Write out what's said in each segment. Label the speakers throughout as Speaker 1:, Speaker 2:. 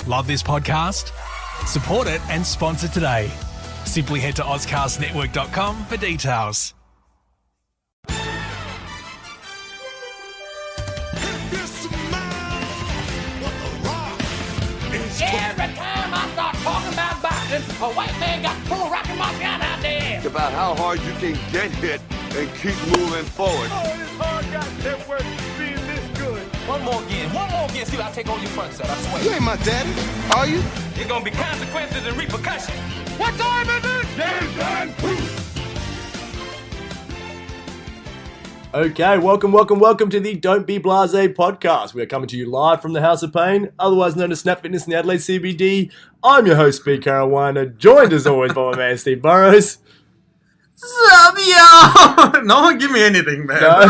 Speaker 1: Love this podcast? Support it and sponsor today. Simply head to ozcastnetwork.com for details.
Speaker 2: Every time I start talking about boxing, a white man got full rockin' my gun out there.
Speaker 3: It's about how hard you can get hit and keep moving forward.
Speaker 4: Oh, this hard goddamn work being this good.
Speaker 2: One more again, see what I take on your front set, I swear.
Speaker 3: You ain't my daddy, are you?
Speaker 2: There's gonna be consequences and repercussions.
Speaker 4: What time is it? Game time.
Speaker 5: Okay, welcome to the Don't Be Blasé podcast. We are coming to you live from the House of Pain, otherwise known as Snap Fitness in the Adelaide CBD. I'm your host, Pete Caruana, joined as always by my man, Steve Burrows.
Speaker 6: Sup, y'all? No one give me anything, man.
Speaker 5: No.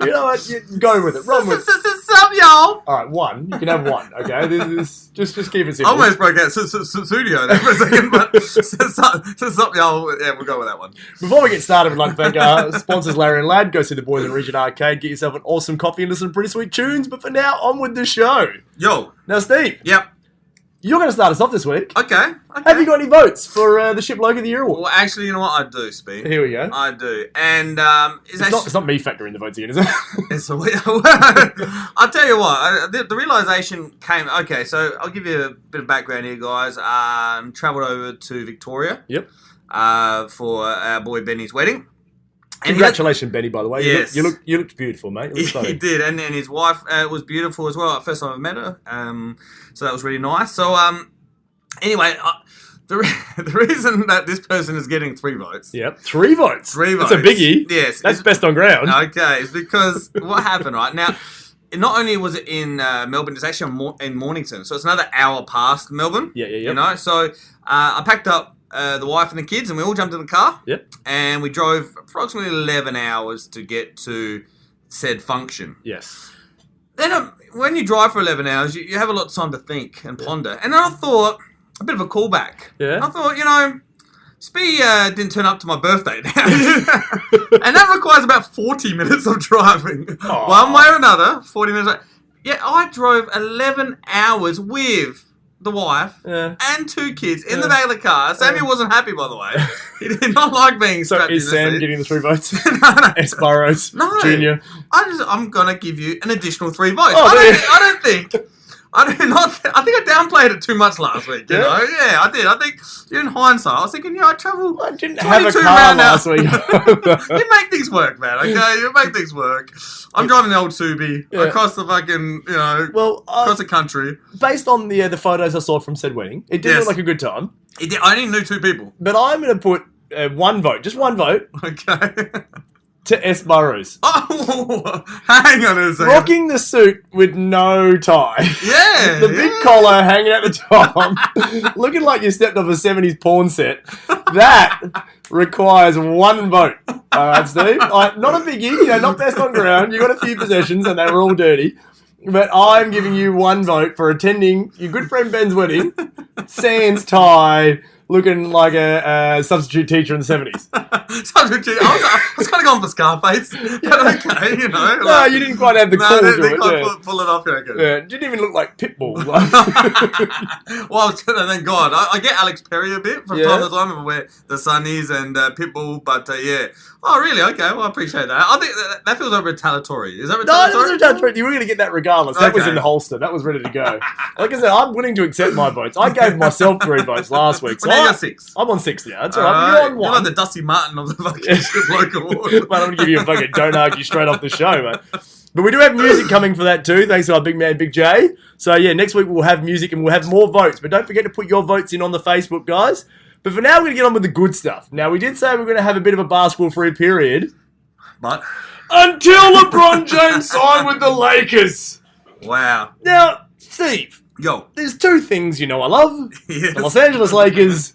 Speaker 5: You know what? Go with it. Run with it.
Speaker 6: Sup, y'all?
Speaker 5: Alright, one. You can have one, okay? This is just keep it simple.
Speaker 6: I almost broke out studio there for a second, but sup, y'all? Yeah, we'll go with that one.
Speaker 5: Before we get started, we'd like to thank our sponsors, Larry and Lad. Go see the boys in Regent Arcade, get yourself an awesome coffee and listen to pretty sweet tunes. But for now, on with the show.
Speaker 6: Yo.
Speaker 5: Now, Steve.
Speaker 6: Yep.
Speaker 5: You're going to start us off this week.
Speaker 6: Okay.
Speaker 5: Have you got any votes for the Shit Bloke of the Year award?
Speaker 6: Well, actually, you know what? I do, Speed.
Speaker 5: Here we go.
Speaker 6: I do. And
Speaker 5: It's not me factoring the votes again, is it?
Speaker 6: I'll tell you what. The realisation came... Okay, so I'll give you a bit of background here, guys. Travelled over to Victoria.
Speaker 5: Yep.
Speaker 6: For our boy Benny's wedding. And
Speaker 5: Congratulations, Benny, by the way.
Speaker 6: Yes.
Speaker 5: You looked beautiful, mate.
Speaker 6: He did, and his wife was beautiful as well. First time I met her, so that was really nice. So, anyway, the reason that this person is getting 3 votes.
Speaker 5: Yep, 3 votes.
Speaker 6: 3
Speaker 5: That's
Speaker 6: votes.
Speaker 5: a biggie.
Speaker 6: Yes,
Speaker 5: that's best on ground.
Speaker 6: Okay, it's because what happened right now. Not only was it in Melbourne, it's actually in Mornington, so it's another hour past Melbourne.
Speaker 5: Yeah.
Speaker 6: You know, so I packed up the wife and the kids, and we all jumped in the car.
Speaker 5: Yep.
Speaker 6: And we drove approximately 11 hours to get to said function.
Speaker 5: Yes.
Speaker 6: Then when you drive for 11 hours, you have a lot of time to think and ponder. And then I thought, a bit of a callback.
Speaker 5: Yeah.
Speaker 6: I thought, Spee didn't turn up to my birthday now. And that requires about 40 minutes of driving.
Speaker 5: Aww.
Speaker 6: One way or another, 40 minutes. Yeah, I drove 11 hours with the wife and 2 kids in the back of the car. Samuel wasn't happy, by the way. He did not like being strapped in the
Speaker 5: So is Sam
Speaker 6: seat.
Speaker 5: getting the 3 votes?
Speaker 6: No.
Speaker 5: S. Burrows
Speaker 6: No.
Speaker 5: Jr.
Speaker 6: I'm going to give you an additional 3 votes.
Speaker 5: Oh,
Speaker 6: I think I downplayed it too much last week, you know? Yeah, I did. I think, in hindsight, I was thinking, I travel
Speaker 5: I didn't have a
Speaker 6: 22
Speaker 5: car
Speaker 6: round
Speaker 5: last
Speaker 6: out.
Speaker 5: week.
Speaker 6: You make things work, man, okay? You make things work. I'm driving the old Subi across the fucking, across the country.
Speaker 5: Based on the photos I saw from said wedding, it did
Speaker 6: Yes.
Speaker 5: look like a good time.
Speaker 6: I only knew 2 people.
Speaker 5: But I'm going to put 1 vote, just 1 vote,
Speaker 6: Okay.
Speaker 5: to S. Burrows.
Speaker 6: Oh, hang on a second.
Speaker 5: Rocking the suit with no tie.
Speaker 6: Yeah.
Speaker 5: The big collar hanging at the top. Looking like you stepped off a 70s porn set. That requires 1 vote. Alright, Steve? Not a biggie, not best on ground. You got a few possessions and they were all dirty. But I'm giving you 1 vote for attending your good friend Ben's wedding. Sans tie. Looking like a substitute teacher in the 70s.
Speaker 6: I was kind of going for Scarface. But okay,
Speaker 5: No, you didn't quite have the call to
Speaker 6: they
Speaker 5: it.
Speaker 6: can't pull it off, you reckon?
Speaker 5: Yeah, didn't even look like Pitbull.
Speaker 6: Well, thank God. I get Alex Perry a bit from time to time where the Sunnies and Pitbull, but yeah. Oh, really? Okay, well, I appreciate that. I think that feels like retaliatory. Is that retaliatory?
Speaker 5: No, it wasn't retaliatory. You were going to get that regardless. That was
Speaker 6: Okay.
Speaker 5: in the holster. That was ready to go. Like I said, I'm willing to accept my votes. I gave myself 3 votes last week. So
Speaker 6: Well, now you got 6.
Speaker 5: I'm on 6 now. That's all right. You're on
Speaker 6: You're
Speaker 5: 1.
Speaker 6: like the Dusty Martin of the fucking Shit Bloke Award.
Speaker 5: But I'm going to give you a fucking don't argue straight off the show, mate. But we do have music coming for that too, thanks to our big man, Big J. So yeah, next week we'll have music and we'll have more votes. But don't forget to put your votes in on the Facebook, guys. But for now, we're going to get on with the good stuff. Now, we did say we're going to have a bit of a basketball-free period.
Speaker 6: But
Speaker 5: Until LeBron James signed with the Lakers.
Speaker 6: wow.
Speaker 5: Now, Steve,
Speaker 6: Yo.
Speaker 5: there's 2 things I love.
Speaker 6: Yes.
Speaker 5: The Los Angeles Lakers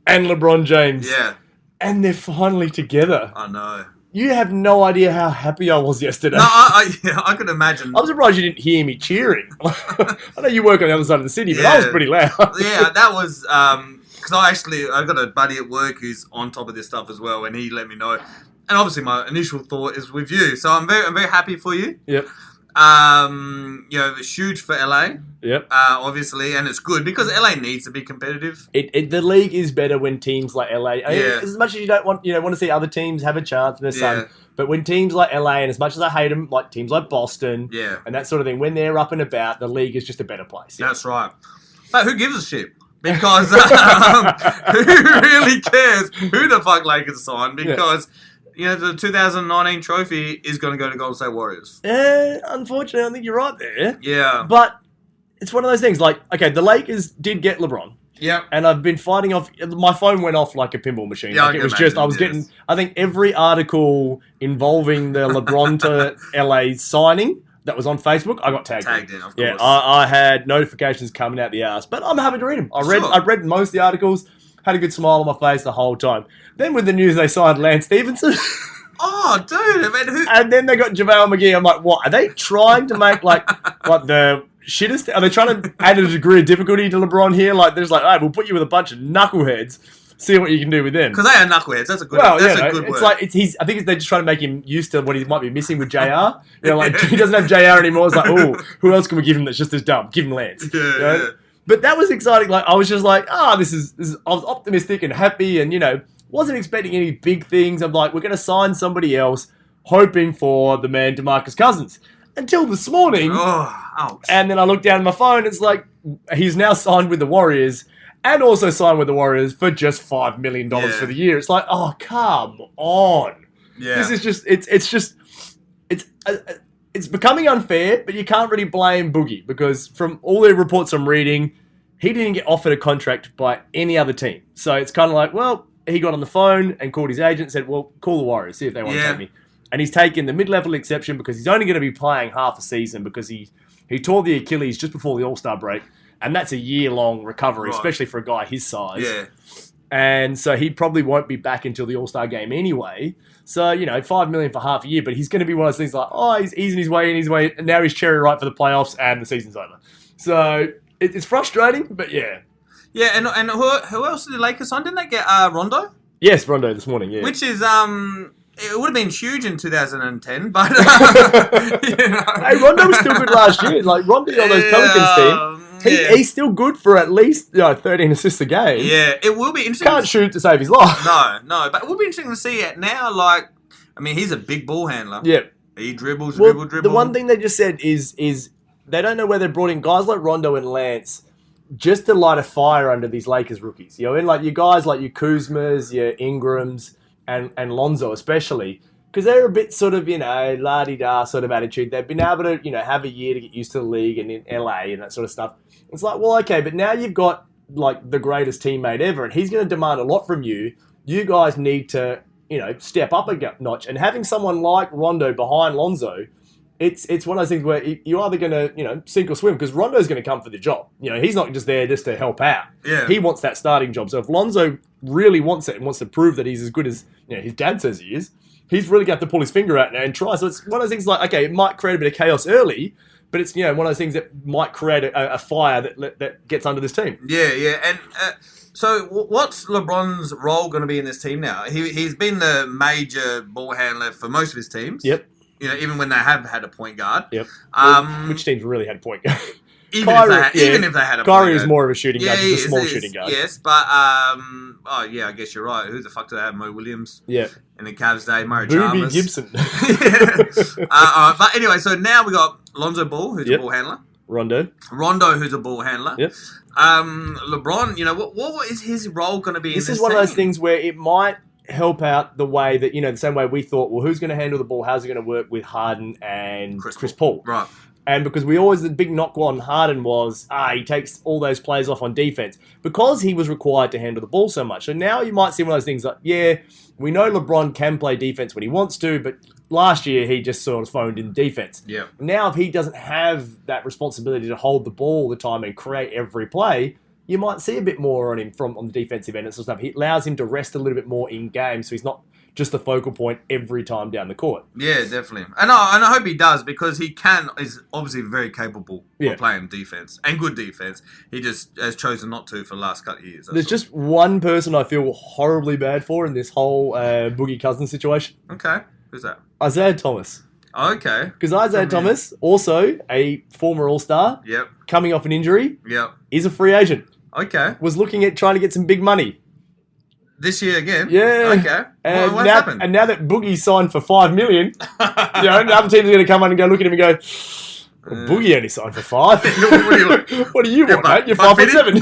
Speaker 5: and LeBron James.
Speaker 6: Yeah.
Speaker 5: And they're finally together.
Speaker 6: I know.
Speaker 5: You have no idea how happy I was yesterday.
Speaker 6: No, I could imagine.
Speaker 5: I'm surprised you didn't hear me cheering. I know you work on the other side of the city, but I was pretty loud.
Speaker 6: Yeah, that was because I've got a buddy at work who's on top of this stuff as well, and he let me know. And obviously, my initial thought is with you, so I'm very happy for you.
Speaker 5: Yep.
Speaker 6: It's huge for LA.
Speaker 5: Yep.
Speaker 6: Obviously, and it's good because LA needs to be competitive.
Speaker 5: The league is better when teams like LA.
Speaker 6: Yeah.
Speaker 5: As much as you don't want to see other teams have a chance in the sun, but when teams like LA, and as much as I hate them, like teams like Boston, and that sort of thing, when they're up and about, the league is just a better place. Yeah.
Speaker 6: That's right. But who gives a shit? Because who really cares who the fuck Lakers sign? Because the 2019 trophy is going to go to Golden State Warriors.
Speaker 5: Unfortunately, I think you're right there.
Speaker 6: Yeah.
Speaker 5: But it's one of those things. Like, okay, the Lakers did get LeBron.
Speaker 6: Yep.
Speaker 5: And I've been fighting off. My phone went off like a pinball machine.
Speaker 6: Yeah,
Speaker 5: like it was just. I was getting. I think every article involving the LeBron to LA signing that was on Facebook, I got tagged in,
Speaker 6: of course.
Speaker 5: Yeah, I had notifications coming out the ass, but I'm happy to read them. I read most of the articles, had a good smile on my face the whole time. Then with the news they signed Lance Stevenson.
Speaker 6: Oh, dude! I mean, who?
Speaker 5: And then they got JaVale McGee. I'm like, what? Are they trying to make like the shittest? Are they trying to add a degree of difficulty to LeBron here? Like, there's like, all right, we'll put you with a bunch of knuckleheads. See what you can do with them.
Speaker 6: Because they are knuckleheads. That's a good. A good word.
Speaker 5: It's like I think they're just trying to make him used to what he might be missing with JR. Like he doesn't have JR anymore. It's like, oh, who else can we give him that's just as dumb? Give him Lance.
Speaker 6: Yeah.
Speaker 5: But that was exciting. Like I was just like, this is. I was optimistic and happy, and wasn't expecting any big things. I'm like, we're going to sign somebody else, hoping for the man DeMarcus Cousins. Until this morning,
Speaker 6: ouch.
Speaker 5: And then I looked down at my phone. It's like he's now signed with the Warriors. And also signed with the Warriors for just $5 million for the year. It's like, oh, come on.
Speaker 6: Yeah.
Speaker 5: This is just, it's becoming unfair, but you can't really blame Boogie because from all the reports I'm reading, he didn't get offered a contract by any other team. So it's kind of like, well, he got on the phone and called his agent and said, well, call the Warriors, see if they want to take me. And he's taken the mid-level exception because he's only going to be playing half a season because he tore the Achilles just before the All-Star break. And that's a year-long recovery, especially for a guy his size.
Speaker 6: Yeah.
Speaker 5: And so he probably won't be back until the All-Star game anyway. So, $5 million for half a year, but he's going to be one of those things like, he's easing his way, and now he's cherry ripe for the playoffs, and the season's over. So it's frustrating, but yeah.
Speaker 6: Yeah, and who else did the Lakers sign? Didn't they get Rondo?
Speaker 5: Yes, Rondo this morning, yeah.
Speaker 6: Which is, it would have been huge in 2010, but...
Speaker 5: Hey, Rondo was still good last year. Like, Rondo on those Pelicans team. He's still good for at least 13 assists a game.
Speaker 6: Yeah, it will be interesting.
Speaker 5: Can't shoot to save his life.
Speaker 6: No, but it will be interesting to see it now. Like, I mean, he's a big ball handler.
Speaker 5: Yep.
Speaker 6: He dribbles.
Speaker 5: The one thing they just said is they don't know where they brought in guys like Rondo and Lance just to light a fire under these Lakers rookies. And like your guys like your Kuzmas, your Ingrams, and Lonzo especially. Because they're a bit sort of, la-di-da sort of attitude. They've been able to, have a year to get used to the league and in LA and that sort of stuff. It's like, well, okay, but now you've got, like, the greatest teammate ever, and he's going to demand a lot from you. You guys need to, step up a notch. And having someone like Rondo behind Lonzo, it's one of those things where you're either going to, sink or swim, because Rondo's going to come for the job. He's not just there just to help out.
Speaker 6: Yeah.
Speaker 5: He wants that starting job. So if Lonzo really wants it and wants to prove that he's as good as, his dad says he is, he's really got to pull his finger out now and try. So it's one of those things like, okay, it might create a bit of chaos early, but it's, one of those things that might create a fire that gets under this team.
Speaker 6: Yeah. And so what's LeBron's role going to be in this team now? He's been the major ball handler for most of his teams.
Speaker 5: Yep.
Speaker 6: Even when they have had a point guard.
Speaker 5: Yep. Which teams really had a point guard?
Speaker 6: Even if they had a
Speaker 5: Kyrie is more of a shooting guard, just a small shooting guard.
Speaker 6: Yes, but I guess you're right. Who the fuck do they have? Mo Williams.
Speaker 5: Yeah.
Speaker 6: In the Cavs day, Murray
Speaker 5: Booby
Speaker 6: Chalmers.
Speaker 5: Gibson.
Speaker 6: But anyway, so now we got Lonzo Ball, who's a ball handler.
Speaker 5: Rondo,
Speaker 6: who's a ball handler.
Speaker 5: Yep.
Speaker 6: LeBron, what is his role going to be in this
Speaker 5: This is one of those things where it might help out the way that, the same way we thought, well, who's going to handle the ball? How's it going to work with Harden and Chris Paul?
Speaker 6: Right.
Speaker 5: And because the big knock on Harden was, he takes all those players off on defense because he was required to handle the ball so much. So now you might see one of those things like, we know LeBron can play defense when he wants to, but last year he just sort of phoned in defense.
Speaker 6: Yeah.
Speaker 5: Now if he doesn't have that responsibility to hold the ball all the time and create every play, you might see a bit more on him on the defensive end and sort of stuff. It allows him to rest a little bit more in game, so he's not just the focal point every time down the court.
Speaker 6: Yeah, definitely. And I hope he does, because he is obviously very capable of playing defense and good defense. He just has chosen not to for the last couple of years.
Speaker 5: There's just one person I feel horribly bad for in this whole Boogie Cousins situation.
Speaker 6: Okay. Who's that?
Speaker 5: Isaiah Thomas.
Speaker 6: Okay.
Speaker 5: Because Isaiah Thomas, also a former All-Star,
Speaker 6: Yep.
Speaker 5: coming off an injury,
Speaker 6: Yep.
Speaker 5: is a free agent.
Speaker 6: Okay.
Speaker 5: Was looking at trying to get some big money.
Speaker 6: This year again?
Speaker 5: Yeah.
Speaker 6: Okay.
Speaker 5: And
Speaker 6: What's
Speaker 5: now,
Speaker 6: happened?
Speaker 5: and now that Boogie signed for $5 million, you know, the other teams are going to come on and go look at him and go, well, Boogie only signed for 5. What do you want, mate? You're 5'7".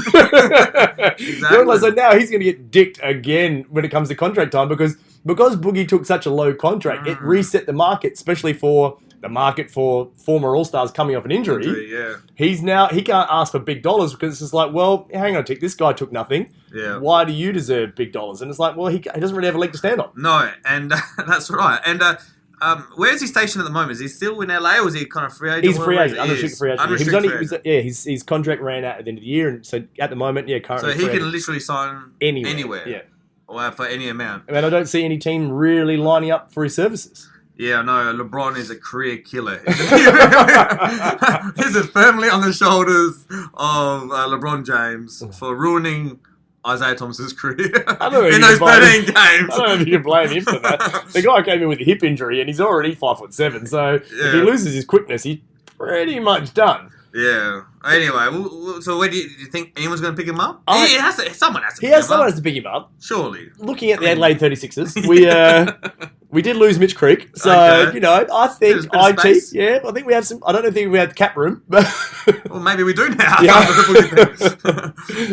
Speaker 6: Exactly.
Speaker 5: So now he's going to get dicked again when it comes to contract time because Boogie took such a low contract, it reset the market, especially for the market for former All-Stars coming off an injury.
Speaker 6: Yeah.
Speaker 5: He can't ask for big dollars because it's just like, well, hang on a tick, this guy took nothing.
Speaker 6: Yeah.
Speaker 5: Why do you deserve big dollars? And it's like, well, he doesn't really have a leg to stand on.
Speaker 6: No, and that's right. And where's he stationed at the moment? Is he still in LA or is he kind of free agent?
Speaker 5: He's a free agent, unrestricted free agent.
Speaker 6: Unrestricted free agent.
Speaker 5: His contract ran out at the end of the year, and so at the moment, currently.
Speaker 6: So he can literally sign anywhere.
Speaker 5: Yeah.
Speaker 6: Or for any amount.
Speaker 5: I mean, I don't see any team really lining up for his services.
Speaker 6: Yeah, I know. LeBron is a career killer. This is firmly on the shoulders of LeBron James for ruining Isaiah Thomas's career in those 13 games.
Speaker 5: I don't know if you can blame him for that. The guy came in with a hip injury and he's already 5'7", so if he loses his quickness, he's pretty much done.
Speaker 6: Yeah. Anyway, so where do you think anyone's going to pick him up? Someone has to pick him up.
Speaker 5: Someone has to pick him up.
Speaker 6: Surely.
Speaker 5: Looking at the Adelaide 36ers, we did lose Mitch Creek, so
Speaker 6: Okay.
Speaker 5: I think IT.
Speaker 6: space.
Speaker 5: Yeah, I think we have some. I don't think we have cap room, but
Speaker 6: Well, maybe we do now.
Speaker 5: yeah.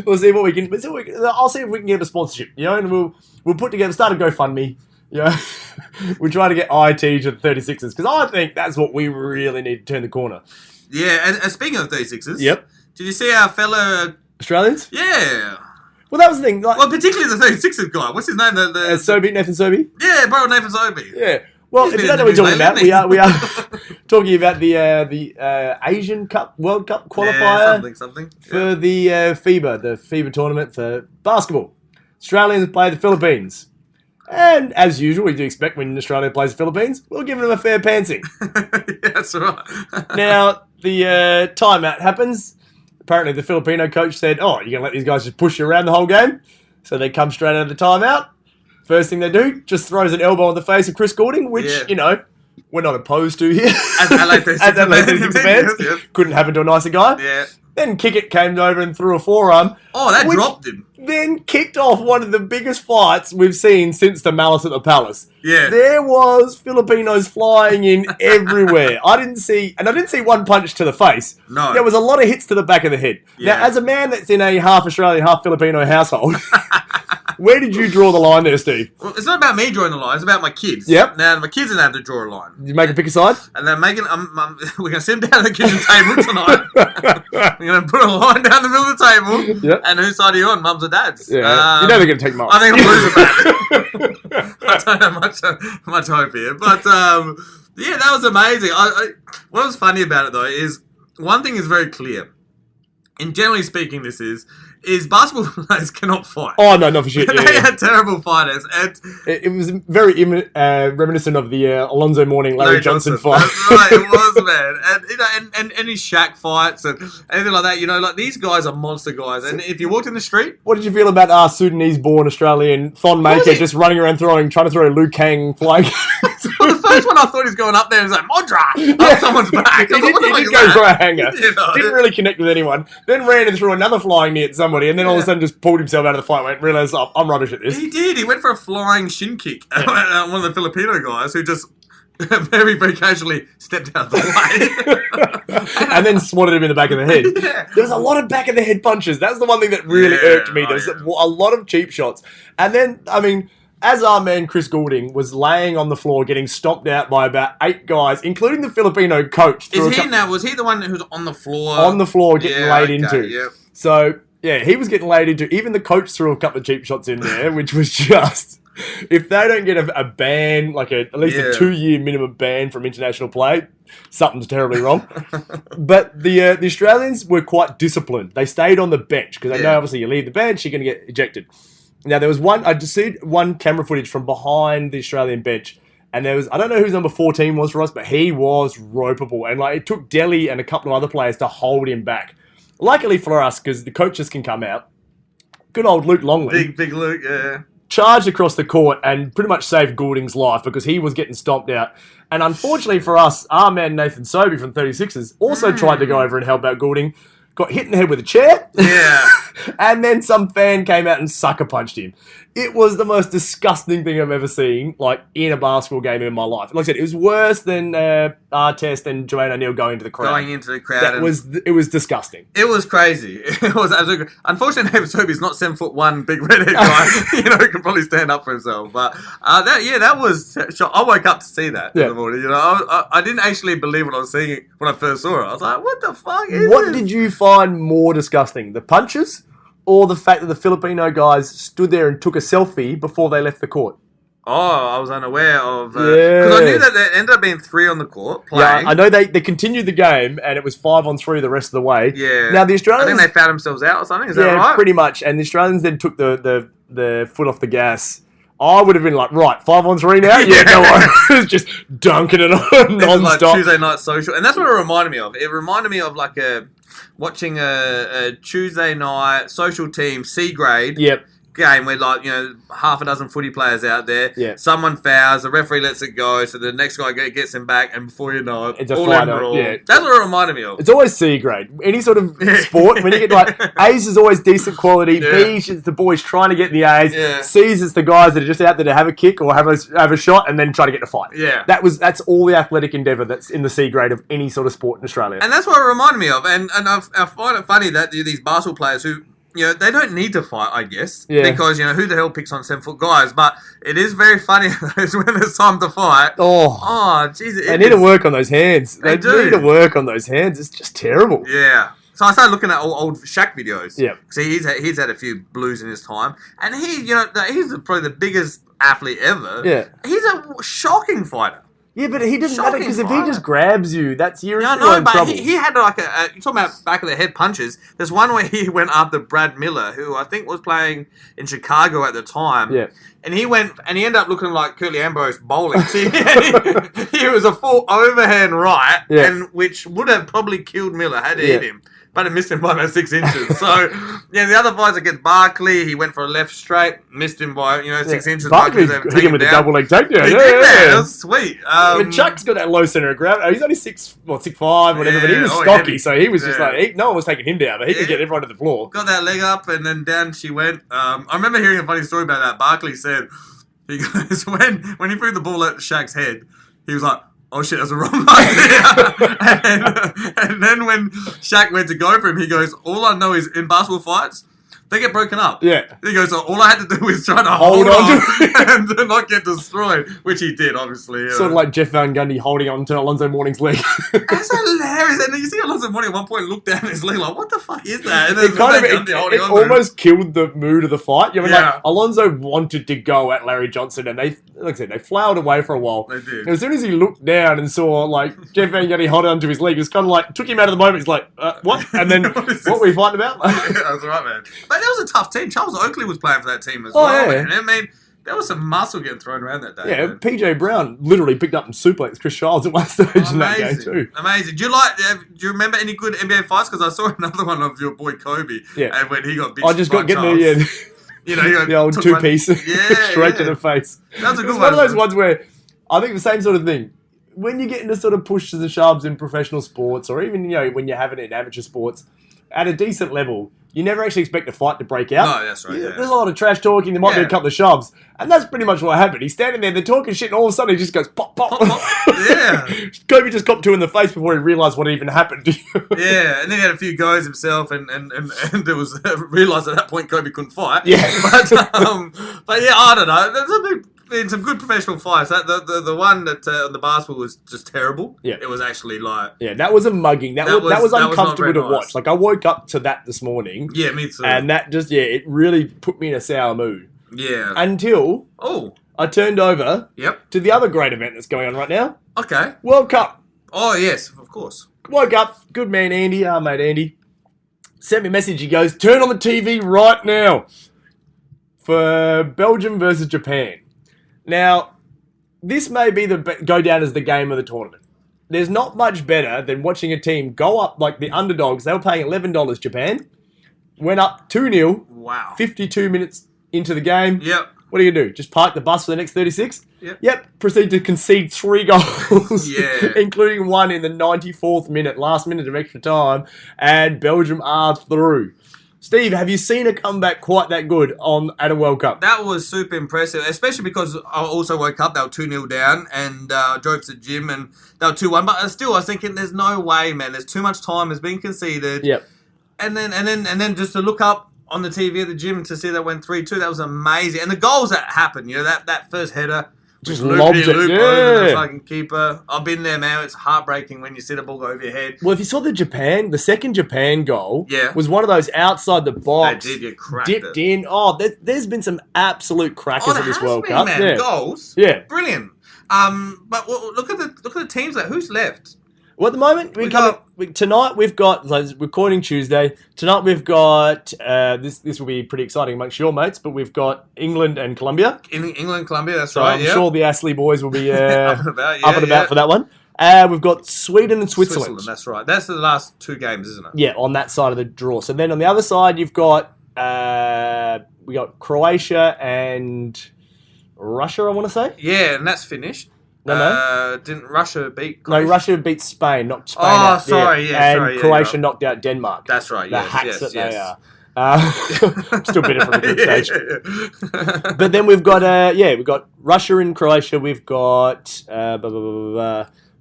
Speaker 5: We'll see what we can. I'll see if we can get a sponsorship. And we'll put together, start a GoFundMe. We're trying to get IT to the 36ers because I think that's what we really need to turn the corner.
Speaker 6: Yeah, and speaking of 36ers,
Speaker 5: Yep.
Speaker 6: Did you see our fellow?
Speaker 5: Australians?
Speaker 6: Yeah.
Speaker 5: Well, that was the thing. Like,
Speaker 6: Well, particularly the 36ers guy. What's his name?
Speaker 5: Nathan Sobey.
Speaker 6: Yeah, bro, Nathan Sobey.
Speaker 5: Yeah. Well,
Speaker 6: He's
Speaker 5: if you
Speaker 6: been
Speaker 5: don't know
Speaker 6: in
Speaker 5: what
Speaker 6: the
Speaker 5: we're talking
Speaker 6: news
Speaker 5: about,
Speaker 6: lately,
Speaker 5: we are talking about the Asian Cup, World Cup qualifier
Speaker 6: Something.
Speaker 5: for the FIBA tournament for basketball. Australians play the Philippines. And as usual, we do expect when Australia plays the Philippines, we'll give them a fair pantsing.
Speaker 6: Yeah, that's right.
Speaker 5: Now, the timeout happens. Apparently, the Filipino coach said, you're going to let these guys just push you around the whole game? So they come straight out of the timeout. First thing they do, just throws an elbow in the face of Chris Goulding, which, we're not opposed to here.
Speaker 6: As LA 36 fans. Yes.
Speaker 5: Couldn't happen to a nicer guy.
Speaker 6: Yeah.
Speaker 5: Then Kickett came over and threw a forearm.
Speaker 6: Oh, that
Speaker 5: which
Speaker 6: dropped him.
Speaker 5: Then kicked off one of the biggest fights we've seen since the Malice at the Palace.
Speaker 6: Yeah.
Speaker 5: There was Filipinos flying in everywhere. I didn't see one punch to the face.
Speaker 6: No.
Speaker 5: There was a lot of hits to the back of the head.
Speaker 6: Yeah.
Speaker 5: Now, as a man that's in a half Australian, half Filipino household, where did you draw the line there, Steve?
Speaker 6: Well, it's not about me drawing the line. It's about my kids.
Speaker 5: Yep.
Speaker 6: Now, my kids are going to have to draw a line.
Speaker 5: You make a pick a side?
Speaker 6: And they're making... we're going to sit them down at the kitchen table tonight. We're going to put a line down the middle of the table.
Speaker 5: Yep.
Speaker 6: And whose side are you on, mums or dads?
Speaker 5: Yeah. You know they're going to take mine.
Speaker 6: I think I'm losing that. I don't have much hope here. But, yeah, that was amazing. What was funny about it, though, is one thing is very clear. And generally speaking, this is basketball players cannot fight.
Speaker 5: Oh, no, not for shit.
Speaker 6: They are terrible fighters. And
Speaker 5: it was very reminiscent of the Alonzo Mourning, Larry Johnson fight.
Speaker 6: That's right, it was, man. And any Shaq fights and anything like that, like these guys are monster guys. And if you walked in the street...
Speaker 5: What did you feel about our Sudanese-born Australian Thon Maker just running around trying to throw Liu Kang flag?
Speaker 6: Well, the first one I thought he was going up there and was like, Modra! Up someone's back.
Speaker 5: He did go for a hanger. Didn't really connect with anyone. Then ran and threw another flying knee at somebody, and then all of a sudden just pulled himself out of the fight and realised, I'm rubbish at this.
Speaker 6: He did. He went for a flying shin kick at one of the Filipino guys who just very, very casually stepped out of the way.
Speaker 5: And then swatted him in the back of the head.
Speaker 6: Yeah.
Speaker 5: There was a lot of back of the head punches. That's the one thing that really irked me. There was a lot of cheap shots. And then, as our man Chris Goulding was laying on the floor getting stomped out by about 8 guys, including the Filipino coach.
Speaker 6: Was he the one who's on the floor?
Speaker 5: On the floor getting laid into.
Speaker 6: Yeah.
Speaker 5: So, he was getting laid into. Even the coach threw a couple of cheap shots in there, which was just... If they don't get a ban, like at least a 2-year minimum ban from international play, something's terribly wrong. But the Australians were quite disciplined. They stayed on the bench because they know obviously you leave the bench, you're going to get ejected. Now, there was I just see one camera footage from behind the Australian bench, and there was, I don't know whose number 14 was for us, but he was ropeable. And it took Delhi and a couple of other players to hold him back. Luckily for us, because the coaches can come out, good old Luke Longley.
Speaker 6: Big Luke, yeah.
Speaker 5: charged across the court and pretty much saved Goulding's life because he was getting stomped out. And unfortunately for us, our man Nathan Sobey from 36ers also tried to go over and help out Goulding. Got hit in the head with a chair.
Speaker 6: Yeah.
Speaker 5: And then some fan came out and sucker punched him. It was the most disgusting thing I've ever seen, like, in a basketball game in my life. Like I said, it was worse than Artest and Joanne O'Neal going into the crowd. It was disgusting.
Speaker 6: It was crazy. It was absolutely. Unfortunately, David Sobey's not 7'1", big redhead guy. Who can probably stand up for himself. But that was. I woke up to see that in the morning. I didn't actually believe what I was seeing when I first saw it. I was like, "What the fuck is
Speaker 5: What
Speaker 6: this?"
Speaker 5: did you find more disgusting, the punches? Or the fact that the Filipino guys stood there and took a selfie before they left the court?
Speaker 6: Oh, I was unaware of... Because I knew that there ended up being 3 on the court playing.
Speaker 5: Yeah, I know they continued the game, and it was 5-on-3 the rest of the way.
Speaker 6: Yeah.
Speaker 5: Now, the Australians...
Speaker 6: I think they found themselves out or something, is that right?
Speaker 5: Yeah, pretty much. And the Australians then took the foot off the gas. I would have been like, right, 5-on-3 now? Yeah, no worries. Just dunking it on non-stop.
Speaker 6: Like Tuesday night social. And that's what it reminded me of. It reminded me of like watching a Tuesday night social team C grade game where half a dozen footy players out there.
Speaker 5: Yeah.
Speaker 6: Someone fouls, the referee lets it go, so the next guy gets him back, and before you know it,
Speaker 5: it's a
Speaker 6: all
Speaker 5: fight.
Speaker 6: Yeah. That's what it reminded me of.
Speaker 5: It's always C grade. Any sort of sport, when you get like A's is always decent quality. B's it's the boys trying to get the A's.
Speaker 6: Yeah.
Speaker 5: C's it's the guys that are just out there to have a kick or have a shot and then try to get in a fight.
Speaker 6: Yeah.
Speaker 5: That's all the athletic endeavour that's in the C grade of any sort of sport in Australia.
Speaker 6: And that's what it reminded me of. And I find it funny that these basketball players who they don't need to fight, I guess, because who the hell picks on 7-foot guys? But it is very funny when it's time to fight. Oh, jeez!
Speaker 5: They need to work on those hands. They need to work on those hands. It's just terrible.
Speaker 6: Yeah. So I started looking at old Shaq videos.
Speaker 5: Yeah.
Speaker 6: See, he's had a few blues in his time, and he's probably the biggest athlete ever.
Speaker 5: Yeah.
Speaker 6: He's a shocking fighter.
Speaker 5: Yeah, but he didn't matter because if he just grabs you, you're in
Speaker 6: but
Speaker 5: trouble.
Speaker 6: He had like you're talking about back of the head punches. There's one where he went after Brad Miller, who I think was playing in Chicago at the time.
Speaker 5: Yeah.
Speaker 6: And he ended up looking like Curly Ambrose bowling. See, he was a full overhand right, and which would have probably killed Miller had he hit him. But it missed him by about 6 inches. So, the other fights against Barkley, he went for a left straight, missed him by 6 inches.
Speaker 5: Barkley hit him with a double leg takedown.
Speaker 6: He did that. That was sweet.
Speaker 5: But Chuck's got that low center of gravity. He's only 6'5", whatever, but he was stocky, so he was just like, no one was taking him down, but he could get everyone to the floor.
Speaker 6: Got that leg up, and then down she went. I remember hearing a funny story about that. Barkley said, he goes, when he threw the ball at Shaq's head, he was like, oh shit, that's a wrong idea. and then when Shaq went to go for him, he goes, all I know is in basketball fights, they get broken up.
Speaker 5: Yeah.
Speaker 6: He goes, so all I had to do was try to hold on and not get destroyed, which he did, obviously.
Speaker 5: Sort of like Jeff Van Gundy holding on to Alonzo Mourning's leg.
Speaker 6: That's hilarious. And then you see Alonzo Mourning at one point look down his leg like, what the fuck is that? And
Speaker 5: it almost killed the mood of the fight. Like, Alonzo wanted to go at Larry Johnson, and they flowered away for a while.
Speaker 6: They did.
Speaker 5: And as soon as he looked down and saw like Jeff Van Gundy holding onto his leg, it was kind of like took him out of the moment. He's like, what? And then what were you fighting about?
Speaker 6: That's right, man. But that was a tough team. Charles Oakley was playing for that team as well.
Speaker 5: Yeah.
Speaker 6: Man. I mean, there was some muscle getting thrown around that day.
Speaker 5: Yeah,
Speaker 6: man.
Speaker 5: PJ Brown literally picked up and suplexed Chris Childs at one stage in that game too.
Speaker 6: Amazing. Do you remember any good NBA fights? Because I saw another one of your boy Kobe.
Speaker 5: Yeah.
Speaker 6: And when he got bitched
Speaker 5: I just got getting the old two-piece straight to the face.
Speaker 6: That's a good
Speaker 5: one. It's one of those ones where I think the same sort of thing. When you get into sort of pushes and shoves in professional sports, or even when you have it in amateur sports, at a decent level, you never actually expect a fight to break out.
Speaker 6: No, that's right. Yeah.
Speaker 5: There's a lot of trash talking. There might be a couple of shoves. And that's pretty much what happened. He's standing there, they're talking shit, and all of a sudden he just goes pop, pop.
Speaker 6: Pop, pop. Yeah.
Speaker 5: Kobe just copped 2 in the face before he realised what even happened.
Speaker 6: Yeah, and then he had a few goes himself, and there was realised at that point Kobe couldn't fight.
Speaker 5: Yeah.
Speaker 6: But yeah, I don't know. There's been some good professional fights. The one that on the basketball was just terrible.
Speaker 5: Yeah.
Speaker 6: It was actually like...
Speaker 5: Yeah, that was a mugging. That was uncomfortable to watch. Like, I woke up to that this morning.
Speaker 6: Yeah, me too.
Speaker 5: And that just, it really put me in a sour mood.
Speaker 6: Yeah.
Speaker 5: Until I turned over to the other great event that's going on right now.
Speaker 6: Okay.
Speaker 5: World Cup.
Speaker 6: Oh, yes, of course.
Speaker 5: Woke up, good man Andy, our mate Andy, sent me a message. He goes, turn on the TV right now for Belgium versus Japan. Now, this may be go down as the game of the tournament. There's not much better than watching a team go up like the underdogs. They were paying $11, Japan. Went up 2-0.
Speaker 6: Wow.
Speaker 5: 52 minutes into the game.
Speaker 6: Yep.
Speaker 5: What are you going to do? Just park the bus for the next 36?
Speaker 6: Yep.
Speaker 5: Proceed to concede 3 goals,
Speaker 6: Yeah.
Speaker 5: including one in the 94th minute, last minute of extra time, and Belgium are through. Steve, have you seen a comeback quite that good at a World Cup?
Speaker 6: That was super impressive, especially because I also woke up, they were 2-0 down, and drove to the gym, and they were 2-1. But still, I was thinking, there's no way, man. There's too much time has been conceded.
Speaker 5: Yep.
Speaker 6: And then just to look up on the TV at the gym to see that went 3-2, that was amazing. And the goals that happened, that first header,
Speaker 5: Just
Speaker 6: looped
Speaker 5: lobbed
Speaker 6: it,
Speaker 5: it,
Speaker 6: over
Speaker 5: yeah.
Speaker 6: the fucking keeper. I've been there, man. It's heartbreaking when you see the ball go over your head.
Speaker 5: Well, if you saw the second Japan goal
Speaker 6: Yeah.
Speaker 5: was one of those outside the box.
Speaker 6: They did get cracked.
Speaker 5: Dipped in. Oh, there's been some absolute crackers at this World Cup.
Speaker 6: Man.
Speaker 5: Yeah.
Speaker 6: Goals.
Speaker 5: Yeah.
Speaker 6: Brilliant. But look at the teams that who's left.
Speaker 5: Well, at the moment, tonight we've got, so it's recording Tuesday, tonight we've got, this will be pretty exciting amongst your mates, but we've got England and Colombia.
Speaker 6: England, Colombia, that's
Speaker 5: So
Speaker 6: right,
Speaker 5: I'm sure the Astley boys will be
Speaker 6: up and about,
Speaker 5: for that one. We've got Sweden and Switzerland.
Speaker 6: That's right. That's the last 2 games, isn't it?
Speaker 5: Yeah, on that side of the draw. So then on the other side, you've got, we got Croatia and Russia, I want to say.
Speaker 6: Yeah, and that's finished.
Speaker 5: No.
Speaker 6: Didn't Russia beat
Speaker 5: No,
Speaker 6: Croatia?
Speaker 5: Russia beat Spain, knocked Spain
Speaker 6: Oh,
Speaker 5: out.
Speaker 6: sorry, yeah,
Speaker 5: and
Speaker 6: sorry, yeah,
Speaker 5: Croatia
Speaker 6: yeah.
Speaker 5: knocked out Denmark.
Speaker 6: That's right,
Speaker 5: The
Speaker 6: yes,
Speaker 5: hacks
Speaker 6: yes,
Speaker 5: that
Speaker 6: yes.
Speaker 5: they are. Still bitter from the group stage. But then we've got, we've got Russia and Croatia. We've got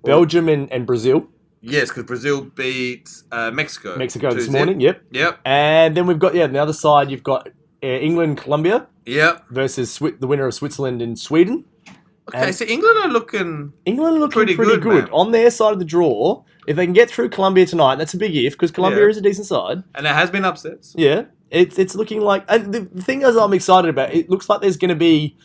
Speaker 5: Belgium and Brazil.
Speaker 6: Yes, because Brazil beat Mexico.
Speaker 5: Mexico this
Speaker 6: 2-0.
Speaker 5: morning, yep.
Speaker 6: Yep.
Speaker 5: And then we've got, on the other side, you've got England, Colombia
Speaker 6: Yep.
Speaker 5: versus the winner of Switzerland and Sweden.
Speaker 6: Okay,
Speaker 5: And
Speaker 6: so England are looking...
Speaker 5: pretty
Speaker 6: good,
Speaker 5: good.
Speaker 6: man.
Speaker 5: On their side of the draw. If they can get through Colombia tonight, that's a big if, because Colombia
Speaker 6: Yeah.
Speaker 5: is a decent side.
Speaker 6: And there has been upsets.
Speaker 5: Yeah, it's looking like... And the thing is I'm excited about, it looks like there's going to be,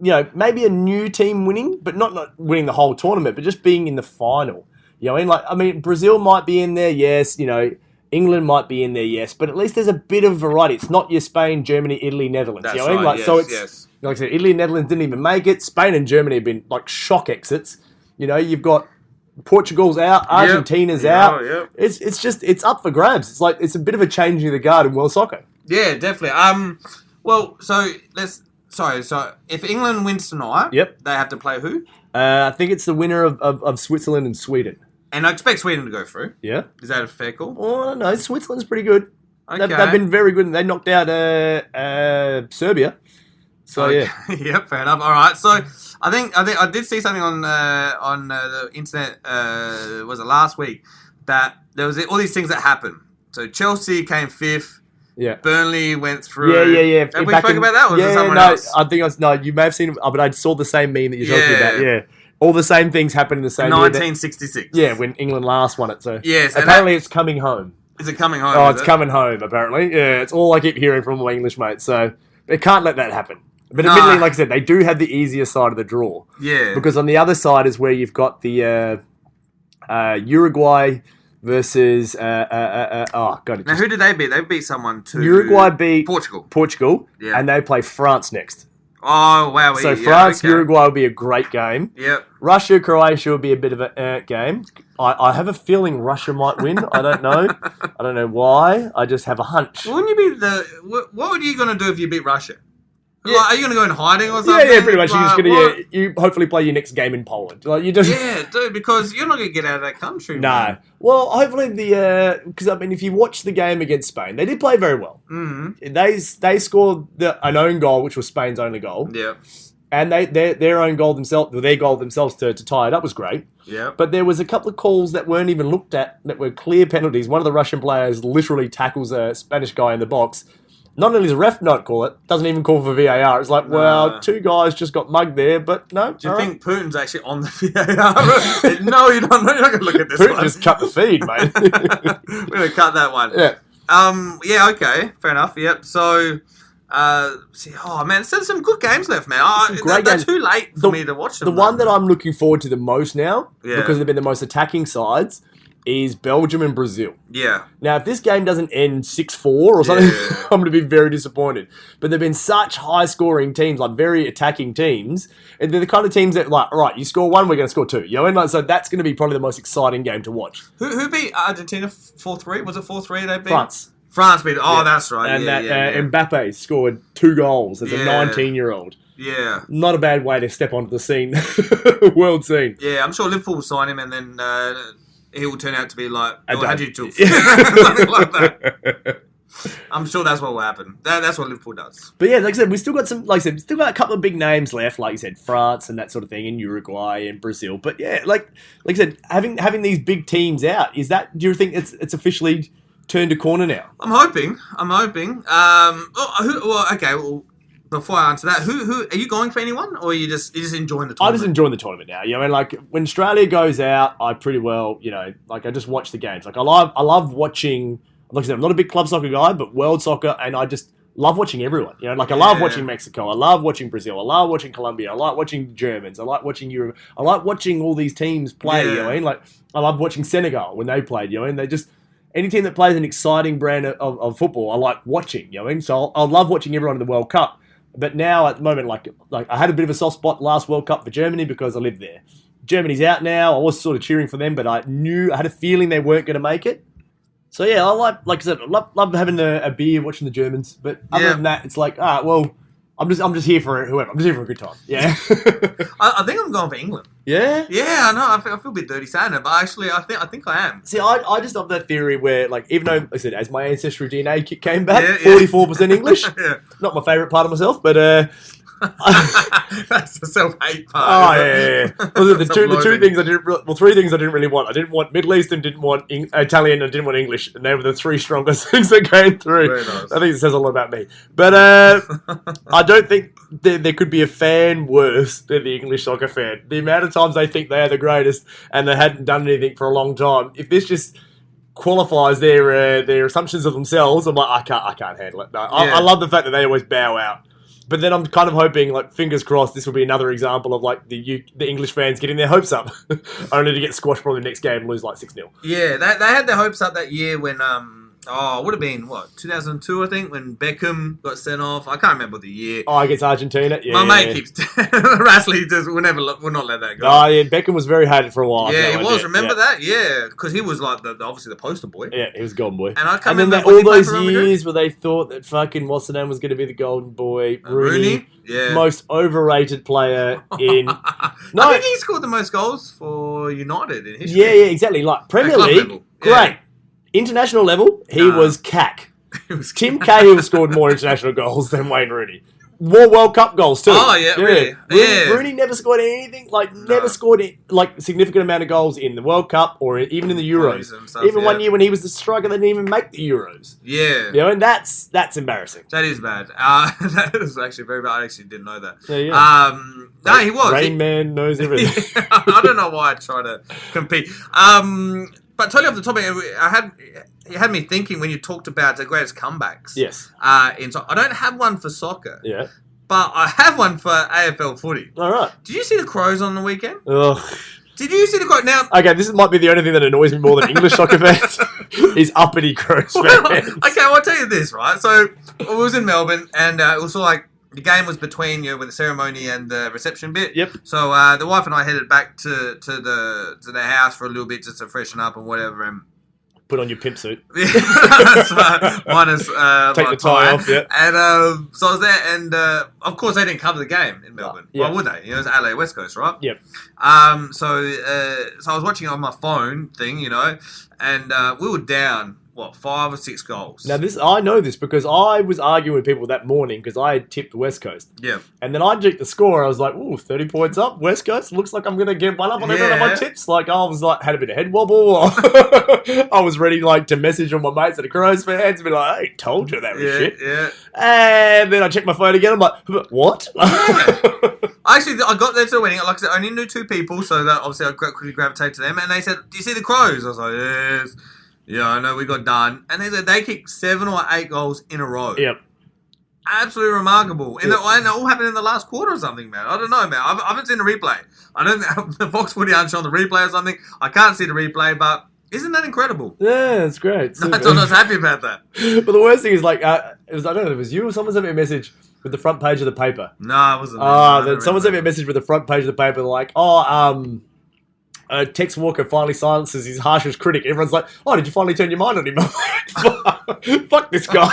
Speaker 5: maybe a new team winning, but not winning the whole tournament, but just being in the final. Brazil might be in there, yes. England might be in there, yes. But at least there's a bit of variety. It's not your Spain, Germany, Italy, Netherlands.
Speaker 6: That's
Speaker 5: what I mean?
Speaker 6: right, yes,
Speaker 5: so it's,
Speaker 6: yes.
Speaker 5: like I said, Italy and Netherlands didn't even make it. Spain and Germany have been like shock exits. You've got Portugal's out, Argentina's out.
Speaker 6: Yep.
Speaker 5: It's up for grabs. It's like it's a bit of a changing of the guard in world soccer.
Speaker 6: Yeah, definitely. So if England wins tonight,
Speaker 5: Yep.
Speaker 6: they have to play who?
Speaker 5: I think it's the winner of Switzerland and Sweden.
Speaker 6: And I expect Sweden to go through.
Speaker 5: Yeah.
Speaker 6: Is that a fair call?
Speaker 5: Oh no, Switzerland's pretty good.
Speaker 6: Okay.
Speaker 5: They've been very good. They knocked out Serbia. So
Speaker 6: Okay.
Speaker 5: yeah.
Speaker 6: Yep, fair enough. All right. So I think I did see something on the internet. Was it last week that there was all these things that happened. So Chelsea came 5th.
Speaker 5: Yeah.
Speaker 6: Burnley went through.
Speaker 5: Yeah.
Speaker 6: Have we spoke about that? Or was it someone
Speaker 5: no,
Speaker 6: else?
Speaker 5: I think you may have seen it, but I saw the same meme that you're talking
Speaker 6: Yeah.
Speaker 5: about. Yeah. All the same things happened in the same year.
Speaker 6: 1966.
Speaker 5: Yeah, when England last won it. So
Speaker 6: Yes, and
Speaker 5: apparently it's coming home.
Speaker 6: Is it coming home?
Speaker 5: Oh,
Speaker 6: is
Speaker 5: it's
Speaker 6: it?
Speaker 5: coming home, apparently. Yeah, it's all I keep hearing from my English mates. So they can't let that happen. But
Speaker 6: Nah.
Speaker 5: admittedly, like I said, they do have the easier side of the draw.
Speaker 6: Yeah.
Speaker 5: Because on the other side is where you've got the Uruguay versus...
Speaker 6: Now, who did they beat? They beat someone too.
Speaker 5: Uruguay beat
Speaker 6: Portugal. Yeah.
Speaker 5: And they play France next.
Speaker 6: Oh, wow.
Speaker 5: So France, Uruguay will be a great game.
Speaker 6: Yep.
Speaker 5: Russia, Croatia will be a bit of a game. I have a feeling Russia might win. I don't know. I don't know why. I just have a hunch.
Speaker 6: Wouldn't you be what are you going to do if you beat Russia?
Speaker 5: Yeah.
Speaker 6: Like, are you going to go in hiding or something?
Speaker 5: Yeah, pretty much. You're just
Speaker 6: Like,
Speaker 5: gonna you hopefully play your next game in Poland. Like you just
Speaker 6: Yeah, dude, because you're not going to get out of that country.
Speaker 5: no.
Speaker 6: Man.
Speaker 5: Well, hopefully because if you watch the game against Spain, they did play very well.
Speaker 6: Mm-hmm.
Speaker 5: They scored an own goal, which was Spain's only goal,
Speaker 6: Yeah.
Speaker 5: and their own goal themselves, their goal themselves to tie it up was great.
Speaker 6: Yeah.
Speaker 5: But there was a couple of calls that weren't even looked at that were clear penalties. One of the Russian players literally tackles a Spanish guy in the box. Not only does the ref not call it, doesn't even call for VAR. It's like, well, 2 guys just got mugged there, but no.
Speaker 6: Do you think Putin's actually on the VAR? No, you don't. You're not going to look at this
Speaker 5: Putin
Speaker 6: one.
Speaker 5: just cut the feed, mate.
Speaker 6: We're going to cut that one.
Speaker 5: Yeah.
Speaker 6: Yeah. Okay. Fair enough. Yep. So. Oh man, there's some good games left, man.
Speaker 5: Great
Speaker 6: they're
Speaker 5: games.
Speaker 6: too late for me to watch them.
Speaker 5: The one that I'm looking forward to the most now,
Speaker 6: Yeah.
Speaker 5: because they've been the most attacking sides, is Belgium and Brazil.
Speaker 6: Yeah.
Speaker 5: Now, if this game doesn't end 6-4 or something,
Speaker 6: Yeah.
Speaker 5: I'm going to be very disappointed. But they've been such high-scoring teams, like very attacking teams, and they're the kind of teams that, like, all right, you score 1, we're going to score 2. You know, and like, so that's going to be probably the most exciting game to watch.
Speaker 6: Who beat Argentina 4-3? Was it 4-3 they beat? France beat. Oh,
Speaker 5: Yeah.
Speaker 6: that's right.
Speaker 5: And
Speaker 6: yeah.
Speaker 5: Mbappe scored 2 goals as a
Speaker 6: Yeah.
Speaker 5: 19-year-old.
Speaker 6: Yeah.
Speaker 5: Not a bad way to step onto the scene, world scene.
Speaker 6: Yeah, I'm sure Liverpool will sign him, and then he will turn out to be like
Speaker 5: A dud.
Speaker 6: Hadji something like that. I'm sure that's what will happen. That's what Liverpool does.
Speaker 5: But yeah, like I said, we still got still got a couple of big names left, like you said, France and that sort of thing, and Uruguay and Brazil. But yeah, like I said, having these big teams out, do you think it's officially turned a corner now?
Speaker 6: I'm hoping. Well, before I answer that, who are you going for anyone, or are you just enjoying the tournament?
Speaker 5: I'm just enjoying the tournament now. You know, and like when Australia goes out, I pretty well, I just watch the games. Like I love watching. Like I said, I'm not a big club soccer guy, but world soccer, and I just love watching everyone. You know, like I love watching Mexico, I love watching Brazil, I love watching Colombia, I like watching the Germans, I like watching Europe, I like watching all these teams play. You know what I mean? Like I love watching Senegal when they played. You know, and they just any team that plays an exciting brand of football, I like watching. You know what I mean? So I love watching everyone in the World Cup. But now at the moment, like I had a bit of a soft spot last World Cup for Germany because I lived there. Germany's out now. I was sort of cheering for them, but I had a feeling they weren't going to make it. So yeah, I like I said, I love having a beer watching the Germans. But other than that, it's like, well, I'm just here for whoever. I'm just here for a good time. Yeah.
Speaker 6: I think I'm going for England.
Speaker 5: Yeah.
Speaker 6: Yeah, I know. I feel a bit dirty saying it, but actually, I think I am.
Speaker 5: See, I just love that theory where, like, even though, like I said, as my ancestry DNA came back,
Speaker 6: Yeah.
Speaker 5: 44% English.
Speaker 6: Yeah.
Speaker 5: Not my favourite part of myself, but
Speaker 6: That's the self-hate part.
Speaker 5: Oh yeah. Well, the two
Speaker 6: Self-loathing.
Speaker 5: things I didn't. Well, 3 things I didn't really want. I didn't want Middle Eastern, didn't want Italian, and didn't want English. And they were the 3 strongest things that came through.
Speaker 6: Very nice.
Speaker 5: I think it says a lot about me. But I don't think there could be a fan worse than the English soccer fan. The amount of times they think they are the greatest and they hadn't done anything for a long time. If this just qualifies their assumptions of themselves, I'm like, I can't handle it. No, I love the fact that they always bow out. But then I'm kind of hoping, like, fingers crossed, this will be another example of, like, the English fans getting their hopes up, only to get squashed probably the next game and lose, like, 6-0.
Speaker 6: Yeah, they had their hopes up that year when, it would have been, 2002, I think, when Beckham got sent off. I can't remember the year.
Speaker 5: Oh, against Argentina? Yeah.
Speaker 6: My mate keeps... Rassley will not let that go.
Speaker 5: Oh, yeah, Beckham was very hated for a while.
Speaker 6: Yeah, he was. Remember that? Yeah, because he was, like, obviously the poster boy.
Speaker 5: Yeah, he was golden boy.
Speaker 6: And I can't
Speaker 5: then
Speaker 6: remember...
Speaker 5: all
Speaker 6: was he playing
Speaker 5: those
Speaker 6: for Real Madrid?
Speaker 5: years where they thought that fucking what's the name was going to be the golden boy. Rooney?
Speaker 6: Yeah.
Speaker 5: Most overrated player in...
Speaker 6: I think he scored the most goals for United in history.
Speaker 5: Yeah, exactly. Like, Premier
Speaker 6: club
Speaker 5: League,
Speaker 6: level. Yeah.
Speaker 5: great. International level, he was cack.
Speaker 6: He was
Speaker 5: Tim Cahill scored more international goals than Wayne Rooney. More World Cup goals too.
Speaker 6: Oh, yeah, really? Yeah.
Speaker 5: Rooney never scored anything, never scored significant amount of goals in the World Cup or even in the Euros.
Speaker 6: And stuff,
Speaker 5: Even one year when he was the striker that didn't even make the Euros.
Speaker 6: Yeah.
Speaker 5: You know, and that's embarrassing.
Speaker 6: That is bad. That is actually very bad. I actually didn't know that.
Speaker 5: There you go.
Speaker 6: No, he was.
Speaker 5: Rain Man knows everything.
Speaker 6: I don't know why I try to compete. But totally off the topic, you had me thinking when you talked about the greatest comebacks.
Speaker 5: Yes.
Speaker 6: I don't have one for soccer.
Speaker 5: Yeah.
Speaker 6: But I have one for AFL footy.
Speaker 5: All right.
Speaker 6: Did you see the Crows on the weekend?
Speaker 5: Ugh.
Speaker 6: Did you see the Crows? Now,
Speaker 5: Okay, this might be the only thing that annoys me more than English soccer fans is uppity Crows fans.
Speaker 6: okay, well, I'll tell you this, right? So, it was in Melbourne, and it was sort of like the game was between with the ceremony and the reception bit.
Speaker 5: Yep.
Speaker 6: So the wife and I headed back to the house for a little bit just to freshen up and whatever. And
Speaker 5: Put on your pimp suit.
Speaker 6: minus
Speaker 5: Take the tie off, yeah.
Speaker 6: And so I was there, and of course they didn't cover the game in Melbourne.
Speaker 5: Yeah.
Speaker 6: Why would they? It was LA West Coast, right?
Speaker 5: Yep.
Speaker 6: So I was watching it on my phone thing, and we were down 5 or 6 goals.
Speaker 5: Now I know this because I was arguing with people that morning because I had tipped West Coast.
Speaker 6: Yeah.
Speaker 5: And then I checked the score. I was like, ooh, 30 points up. West Coast looks like I'm going to get one up on every one of my tips. Like, I was like, had a bit of head wobble. I was ready to message all my mates that are Crows fans and be like, I told you that was shit.
Speaker 6: Yeah.
Speaker 5: And then I checked my phone again. I'm like, what?
Speaker 6: Actually, I got there to the wedding. Like I said, I only knew 2 people, so that obviously I quickly gravitated to them. And they said, "Do you see the Crows?" I was like, "Yes." Yeah, I know we got done. And they said they kicked 7 or 8 goals in a row.
Speaker 5: Yep.
Speaker 6: Absolutely remarkable. And it all happened in the last quarter or something, man. I don't know, man. I haven't seen the replay. I don't the Fox Footy aren't showing the replay or something. I can't see the replay, but isn't that incredible?
Speaker 5: Yeah, it's great.
Speaker 6: I was happy about that.
Speaker 5: But the worst thing is, I don't know if it was you or someone sent me a message with the front page of the paper.
Speaker 6: No, it wasn't.
Speaker 5: Then someone sent me a message with the front page of the paper, like, Tex Walker finally silences his harshest critic. Everyone's like, oh, did you finally turn your mind on him? Fuck this guy.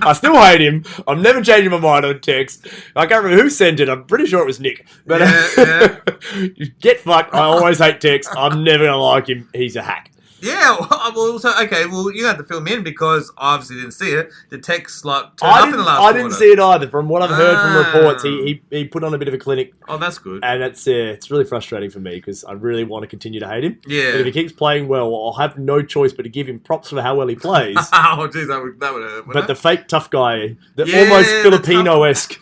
Speaker 5: I still hate him. I'm never changing my mind on Tex. I can't remember who sent it. I'm pretty sure it was Nick. But get fucked. I always hate Tex. I'm never going to like him. He's a hack.
Speaker 6: Yeah, well, so, okay, well, you have to fill me in because I obviously didn't see it. The text, like, turned up in the last quarter.
Speaker 5: I didn't see it either. From what I've heard from reports, he put on a bit of a clinic.
Speaker 6: Oh, that's good.
Speaker 5: And it's really frustrating for me because I really want to continue to hate him.
Speaker 6: Yeah.
Speaker 5: But if he keeps playing well, I'll have no choice but to give him props for how well he plays.
Speaker 6: Oh, jeez, that would hurt.
Speaker 5: But the fake tough guy, almost Filipino-esque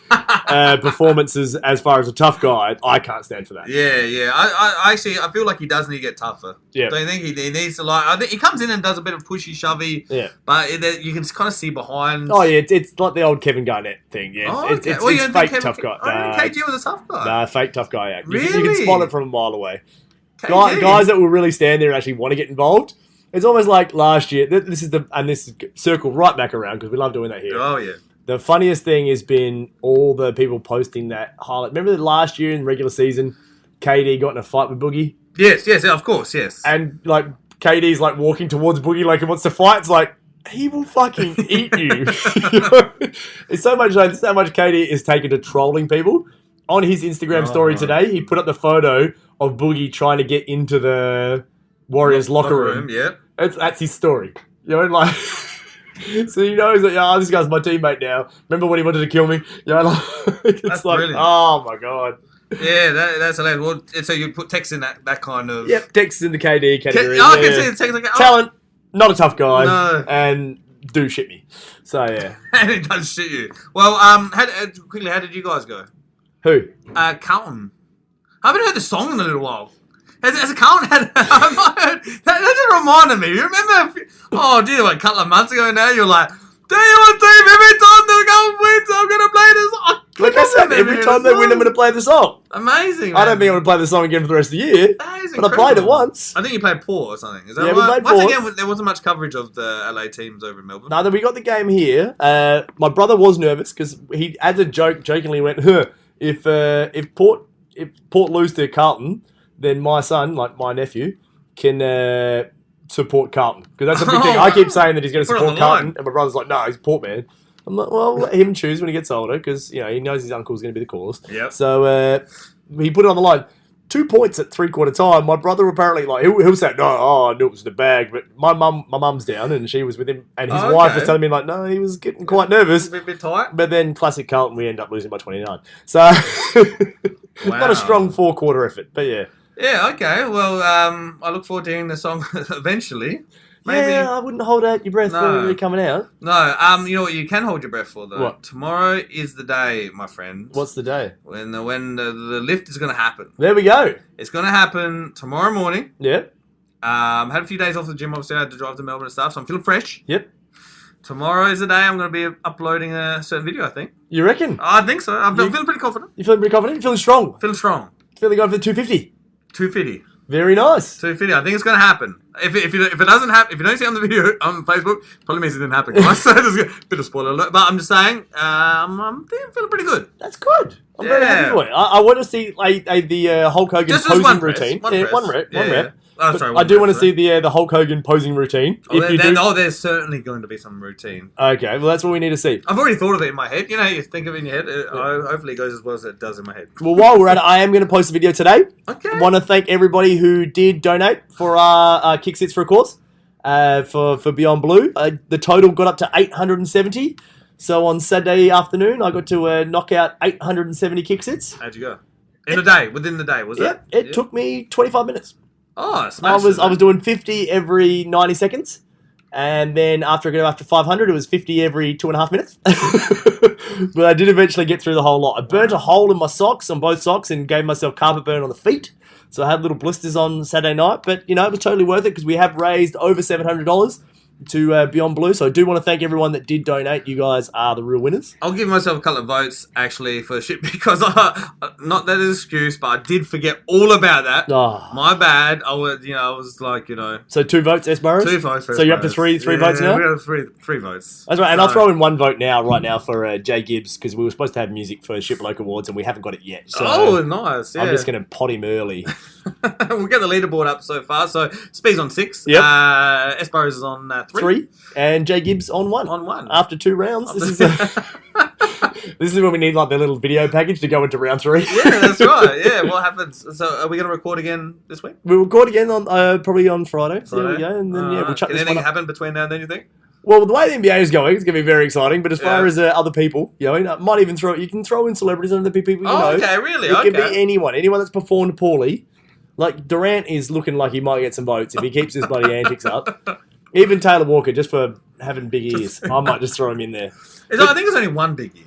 Speaker 5: performances as far as a tough guy, I can't stand for that.
Speaker 6: Yeah. I actually feel like he does need to get tougher.
Speaker 5: Yeah.
Speaker 6: Don't you think he needs to, I think he comes in and does a bit of pushy, shovey.
Speaker 5: Yeah.
Speaker 6: But you can kind of see behind.
Speaker 5: Oh, yeah, it's like the old Kevin Garnett thing. Yeah.
Speaker 6: Oh, okay.
Speaker 5: It's fake tough guy.
Speaker 6: I didn't KG was a tough guy.
Speaker 5: Nah, fake tough guy. Yeah.
Speaker 6: Really?
Speaker 5: You can spot it from a mile away. Guys that will really stand there and actually want to get involved. It's almost like last year. This is circle right back around because we love doing that here.
Speaker 6: Oh, yeah.
Speaker 5: The funniest thing has been all the people posting that highlight. Remember last year in regular season, KD got in a fight with Boogie?
Speaker 6: Yes, of course, yes.
Speaker 5: And like KD's like walking towards Boogie like he wants to fight. It's like, he will fucking eat you. It's so much how much KD is taken to trolling people. On his Instagram story today, he put up the photo of Boogie trying to get into the Warriors locker room.
Speaker 6: Yeah.
Speaker 5: That's his story. You know, like... So he knows that, this guy's my teammate now. Remember when he wanted to kill me? It's
Speaker 6: that's
Speaker 5: like,
Speaker 6: brilliant.
Speaker 5: oh my god.
Speaker 6: Yeah, that's hilarious. Well, so you put Tex in that kind of...
Speaker 5: Yep, Tex is in the KD category.
Speaker 6: I can see the Tex like...
Speaker 5: Talent, not a tough guy.
Speaker 6: No.
Speaker 5: And do shit me. So, yeah.
Speaker 6: And it does shit you. Well, how did you guys go?
Speaker 5: Who?
Speaker 6: Carlton. I haven't heard the song in a little while. Has a Carlton had... I've not heard... That just reminded me. You remember... a couple of months ago now, you're like... Do you want team every time they go win, so I'm going to play this...
Speaker 5: Like I said, every time they win, I'm going to play the song.
Speaker 6: Amazing, man.
Speaker 5: I don't think I'm going to play the song again for the rest of the year. But I played it once.
Speaker 6: I think you played Port or something. Is that
Speaker 5: right?
Speaker 6: We
Speaker 5: played
Speaker 6: Once
Speaker 5: Port.
Speaker 6: again, there wasn't much coverage of the LA teams over in Melbourne.
Speaker 5: No, we got the game here. My brother was nervous because he, as a joke, jokingly went, if Port lose to Carlton, then my son, like my nephew, can support Carlton. Because that's a big thing. I keep saying that he's going to support Carlton, and my brother's like, no, he's Port man. I'm like, well, let him choose when he gets older because he knows his uncle's going to be the cause.
Speaker 6: Yep.
Speaker 5: So he put it on the line. 2 points at 3/4 time. My brother apparently he'll say no. I knew it was in the bag, but my mum's down and she was with him, and his wife was telling me like no, he was getting quite nervous.
Speaker 6: A bit tight.
Speaker 5: But then classic Carlton, we end up losing by 29. So not a strong 4/4 effort, but yeah.
Speaker 6: Yeah. Okay. Well, I look forward to hearing the song eventually. Maybe.
Speaker 5: Yeah, I wouldn't hold out your breath for it coming out.
Speaker 6: No, you know what you can hold your breath for though?
Speaker 5: What?
Speaker 6: Tomorrow is the day, my friend.
Speaker 5: What's the day?
Speaker 6: When the lift is going to happen.
Speaker 5: There we go.
Speaker 6: It's going to happen tomorrow morning.
Speaker 5: Yep.
Speaker 6: Had a few days off the gym, obviously I had to drive to Melbourne and stuff, so I'm feeling fresh.
Speaker 5: Yep.
Speaker 6: Tomorrow is the day I'm going to be uploading a certain video, I think.
Speaker 5: You reckon?
Speaker 6: I think so. I'm feeling pretty confident.
Speaker 5: You feeling pretty confident? You feeling strong?
Speaker 6: Feeling strong.
Speaker 5: Feeling going for the 250?
Speaker 6: 250.
Speaker 5: Very nice.
Speaker 6: 250. I think it's going to happen. If it doesn't happen, if you don't see it on the video on Facebook, probably means it didn't happen, guys. So there's a bit of spoiler alert. But I'm just saying, I'm feeling pretty good.
Speaker 5: That's good. I'm very happy for it. I want to see the Hulk Hogan
Speaker 6: just
Speaker 5: posing
Speaker 6: one
Speaker 5: routine.
Speaker 6: Press.
Speaker 5: One rep.
Speaker 6: Oh, sorry.
Speaker 5: I do want to see the Hulk Hogan posing routine.
Speaker 6: There's certainly going to be some routine.
Speaker 5: Okay, well that's what we need to see.
Speaker 6: I've already thought of it in my head. You think of it in your head. Hopefully it goes as well as it does in my head.
Speaker 5: Well, while we're at it, I am going to post a video today.
Speaker 6: Okay.
Speaker 5: I want to thank everybody who did donate for our kick sits for a course for Beyond Blue. The total got up to 870. So on Saturday afternoon, I got to knock out 870 kick sits.
Speaker 6: How'd you go? Within the day, was it?
Speaker 5: Yeah, it took me 25 minutes.
Speaker 6: Oh,
Speaker 5: I was doing 50 every 90 seconds, and then after 500, it was 50 every 2.5 minutes. But I did eventually get through the whole lot. I burnt a hole in my socks, on both socks, and gave myself carpet burn on the feet. So I had little blisters on Saturday night, but it was totally worth it because we have raised over $700. to Beyond Blue. So I do want to thank everyone that did donate. You guys are the real winners.
Speaker 6: I'll give myself a couple of votes, actually, for shit, because not that an excuse, but I did forget all about that.
Speaker 5: Oh.
Speaker 6: My bad. I was like,
Speaker 5: So 2 votes, S. Burrows?
Speaker 6: 2 votes for
Speaker 5: So you're up to three votes now?
Speaker 6: We have three votes.
Speaker 5: That's right, and I'll throw in 1 vote right now for Jay Gibbs, because we were supposed to have music for Shit Bloke Awards, and we haven't got it yet. So
Speaker 6: nice. Yeah.
Speaker 5: I'm just going to pot him early.
Speaker 6: We'll get the leaderboard up so far. So Speed's on 6.
Speaker 5: Yep.
Speaker 6: S. Burrows is on 3.
Speaker 5: And Jay Gibbs on 1.
Speaker 6: On 1.
Speaker 5: After 2 rounds. This is when we need like the little video package to go into round 3.
Speaker 6: Yeah, that's right. Yeah, what happens? So are we going to record again this week?
Speaker 5: We'll record again on probably on Friday. So there we go. And then we'll chuck
Speaker 6: Can
Speaker 5: this
Speaker 6: anything
Speaker 5: one up.
Speaker 6: happen between now and then, you think?
Speaker 5: Well, the way the NBA is going, it's going to be very exciting. But as far as other people, might even you can throw in celebrities and other people you know.
Speaker 6: Okay, really?
Speaker 5: It can be anyone that's performed poorly. Like Durant is looking like he might get some votes if he keeps his bloody antics up. Even Taylor Walker, just for having big ears, I might just throw him in there.
Speaker 6: I think it's only 1 big ear.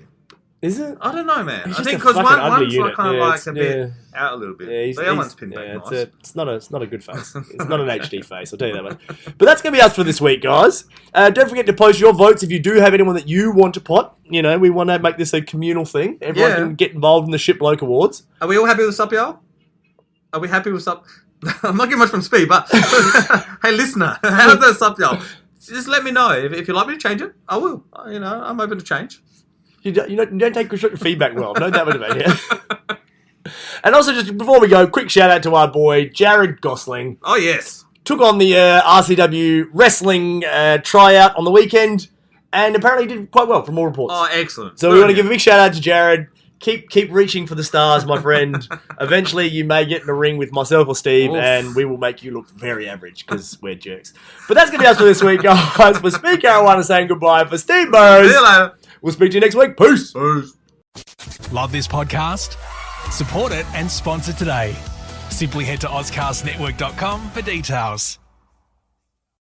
Speaker 5: Is it?
Speaker 6: I don't know, man.
Speaker 5: He's
Speaker 6: I
Speaker 5: just
Speaker 6: think
Speaker 5: a
Speaker 6: because
Speaker 5: fucking ugly
Speaker 6: one's
Speaker 5: unit.
Speaker 6: kind of like a bit
Speaker 5: yeah.
Speaker 6: out a little bit.
Speaker 5: Yeah,
Speaker 6: The other one's pinned back nice.
Speaker 5: It's not a good face. It's not an HD face, I'll tell you that much. But that's going to be us for this week, guys. Don't forget to post your votes if you do have anyone that you want to pot. We want to make this a communal thing. Everyone can get involved in the Shit Bloke Awards.
Speaker 6: Are we all happy with Sup, y'all? Are we happy with Sup? I'm not getting much from Speed, but hey, listener, how's that Sup, y'all? Just let me know. If you'd like me to change it, I will. I'm open to change.
Speaker 5: You don't take constructive feedback well. I've known that much about you. And also, just before we go, quick shout out to our boy, Jared Gosling.
Speaker 6: Oh, yes.
Speaker 5: Took on the RCW wrestling tryout on the weekend, and apparently did quite well from all reports.
Speaker 6: Oh, excellent.
Speaker 5: So we want to give a big shout out to Jared. Keep reaching for the stars, my friend. Eventually, you may get in a ring with myself or Steve, and we will make you look very average because we're jerks. But that's going to be us for this week, guys. For Speed Carolina saying goodbye. For Steve Burrows,
Speaker 6: see you later.
Speaker 5: We'll speak to you next week. Peace.
Speaker 1: Love this podcast? Support it and sponsor today. Simply head to OzcastNetwork.com for details.